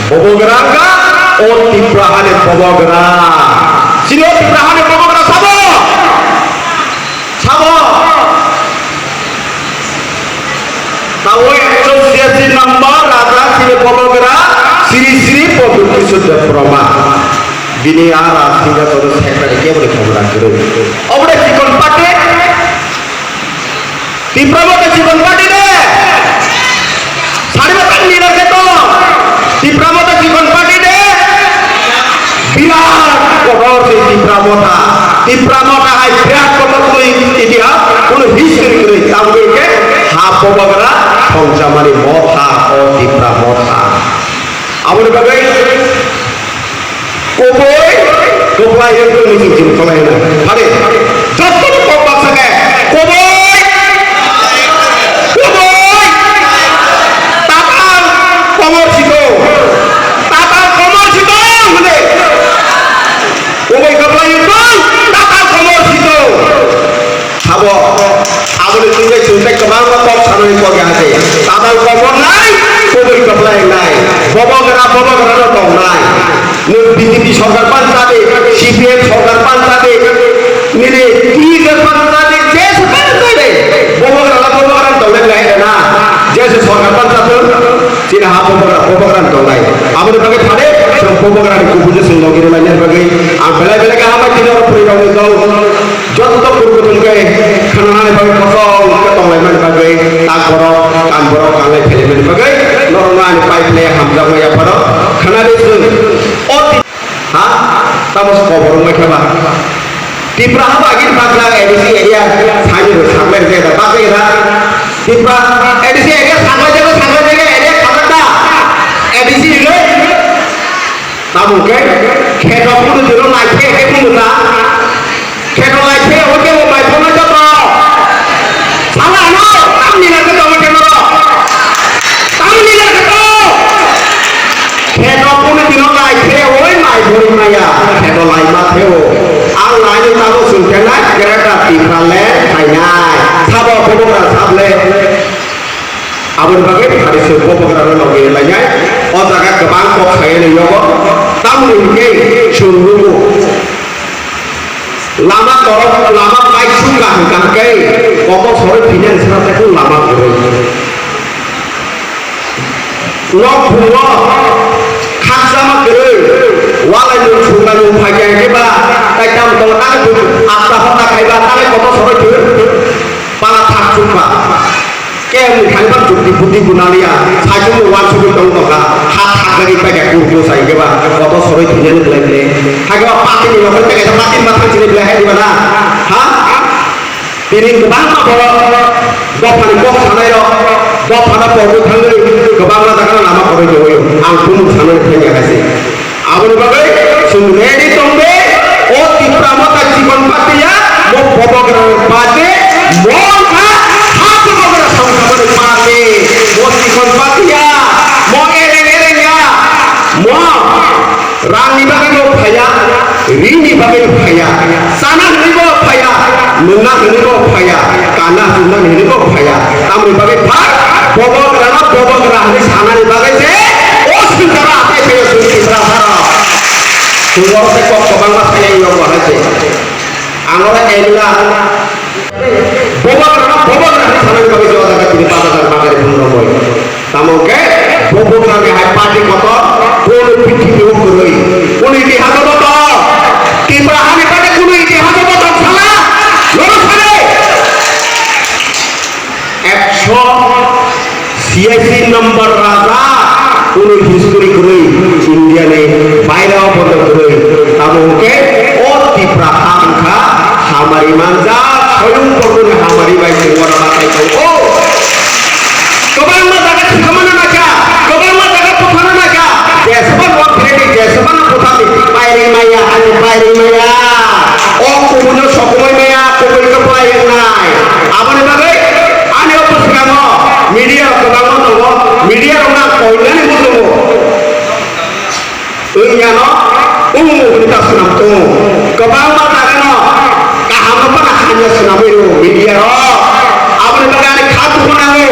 Bobogeraga o tiprahane bobogera sini o tiprahane bobogera sabo tahu 186 nomor raja sini bobogera siri Pondok Sudah Proma bini arah sehingga terus hebat dia boleh kemudian turun oh boleh sikon pakai tipramo ke sikon pakai deh sari makan nilai itu tipramo ke sikon pakai deh biar kotor si tipramota hai biar kotor tu dia kuno history kiri tahu ke hapo bagara pengsamari mota o tipramota awal bagai koboy yang tu ni cincin kolai na hari jatuh kopak sangat koboy tatang komor situ mana koboy koboy itu tatang komor situ habo awal itu ni suntek kemana kok sana ni kau yang ada tatang komor naik koboy koboy naik bobogera dong naik BJP সরকার পাল্টাবে CPM সরকার পাল্টাবে নিলে টিএর পাল্টাবে যে সরকার করে ববগরান দলে line না যে সরকার পাল্টাবে চিনা হা ববগরান দলাই আমাদের ভাগে ফাড়ে ববগরান কুপুজে সঙ্গে লাইনের ভাগে আর বেলা বেলা কা আমরা তিনর পরিবারে দল যত পূর্বতনকে খানানে ভাগে ফসল দলাই মান ভাগে তারপর কানবর কালে ফেলে ভাগে নরমাল পাইপলে হামজা হইয়া পড় খানারে tamus koborong mereka bah tipra apa lagi paglang edisi area sayur sampai saya pakai dah tipra edisi area sampai jaga area kapan dah edisi ini tamu ke kedok pun jero naik ke pun dah kedok naik ke oke mau naik pun aja toh salah no kamu ni nak tahu ke mana kamu ni nak tahu kedok pun jero naik ke bori maya kedo lain mateo ang lain tahu sulkena kereta tikrale kanyai sabo bobogera sable abun bagai hari subuh bobogera lagi lainnya oh jaga kebang kok saya ni yogo tamu ini sungguh lama korong lama baik suka kan ke kotor sore pinjam serata itu lama korong lok buah khas sama kerja walai yang sudah lupakan kita, kita mengatakan itu apa hota kaitan kali kotor sore itu, para tak suka, kayak kaitan cuti putih gunalia, saya cuma wan suku tahu tak, hat dari pakai kursus saya kita, kotor sore itu jadi belanja, hanya pakai ni, orang pakai pakai macam sini belanja di mana, piring kebang apa, bapak ni bapak sana yo, bapak mana bawa tangga, kebang mana takkan nama korang jauh, angkum sana ni kasih. Abang bagai sumber di tombe, oh tipramo tak cikon patia, mau bobogera pate, mau hap bobogera sama-sama di pate, mau cikon patia, mau ereng-erengnya, mau rani bagai mau paya, rini bagai paya, sana ni mau paya, menang ni mau paya, tanah sunnah ni mau paya, tamu bagai pak, bobogera ni sana ni bagai je, oh sebentar apa saya suruh kita Keluar sekok kebang mas kaya yang mana sih? Angora elah. Bobogera di sana kami jual dekat di pasar dan pakai di Pulau Boy. Tamu ke? Bobogera di hai padi kotor, boleh piti diuk kurui. Kuni di hati kotor. Kiprahan di pada kuni di hati kotor salah. Lurus pada. Ekso CIC nomor raja. Kuni history kurui. India ni বাইরে অবদান করে তামুকে অতি প্রাহাঙ্কা হামারি মানজা স্বয়ং করুন হামারি বাইকে ওরা বাতাই তো ও কবার মা জায়গা ঠিকানা নাকা কবার মা জায়গা পোথানা নাকা যেসমান ওয়াক ফ্রেন্ডি যেসমান পোথাতে বাইরে মাইয়া আজ বাইরে মাইয়া ও কোন সময় মাইয়া কবই কপাই নাই আমনে ভাবে আনে অপসকাম মিডিয়া কবার মা wanita senam tu kebang mata kena kaham apa nak hanya senam itu media roh apa ni bagai khatu kena lo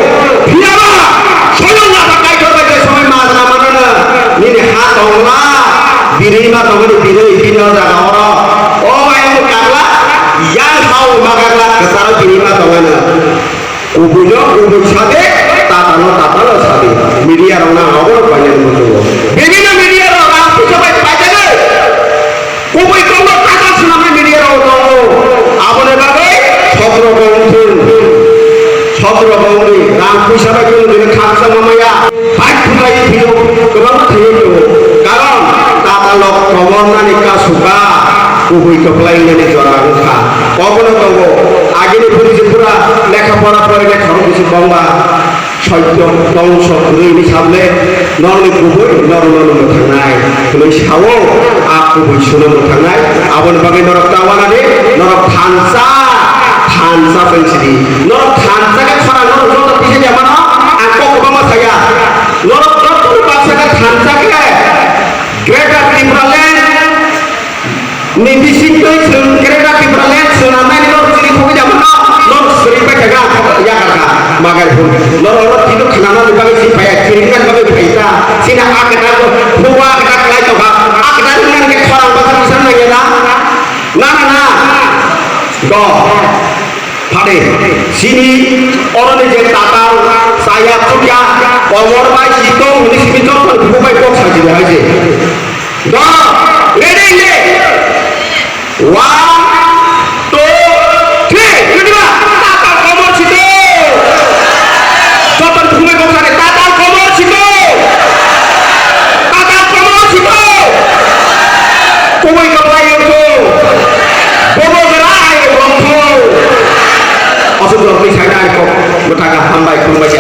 biara soalnya nggak pakai kerja sampai masa mana ni hat orang diri mah tahu ni diri orang oh yang karla yang tahu makarla kesana diri mah tahu mana kubunya kubu sate tatalo sate media orang awal banyak muncul begini media orang tu sampai baca ni kubu itu orang kata selama media orang apa ni bagai ছত্র বৌদি রাম পুষাবে কিন্তু দিনে খাপসা মামাইয়া bike ফুটাই দিল কেবল থেয়ে কারণ তাতা lock কমরনানিকা সুকা কুহুই কপলাইলেনি জরা উঠা কখনো কব আগেনি পুলিশে পুরা লেখাপড়া করে লেখার কিছু কমবা সত্য ধ্বংস রইনি সামনে নরনি কুহুই নরনরম থানায় তুমি সাও আ কুহুই সুনম থানায় আবন বাগে নরক তাওয়ানানি নরক থানসা pensidi norok thansa ka khara norok norok pise jamana angko kobama saya norok norok baksa ka thansa ke Greater Timberland nibisik koi sun Greater Timberland sunamai norok sini khobi jamana norok seripa jaga ya karka magar pun norok tidur khana dibagai si paya kiringan bagai paita sina akata ko huwa akata kai to ba akata dengan ke khara baksa bisa na na go Pade, sini orang ni jadi tatal, saya kerja, umur baik itu, ini sebetulnya bukan baik kok saja aja. Dah, ready ni, 1, 2, 3, ini lah, tatal umur situ, contoh bukan kok saja, tatal umur situ, kuih kepala itu, bobo gerai, bobo. Masuk dalam perisaian kok berkata hambai pembaca.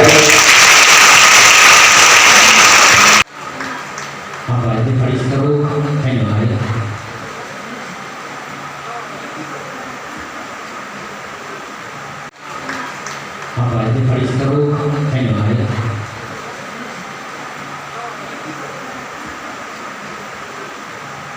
Apa itu Faris tahu hanya ada. Apa itu Faris tahu hanya ada.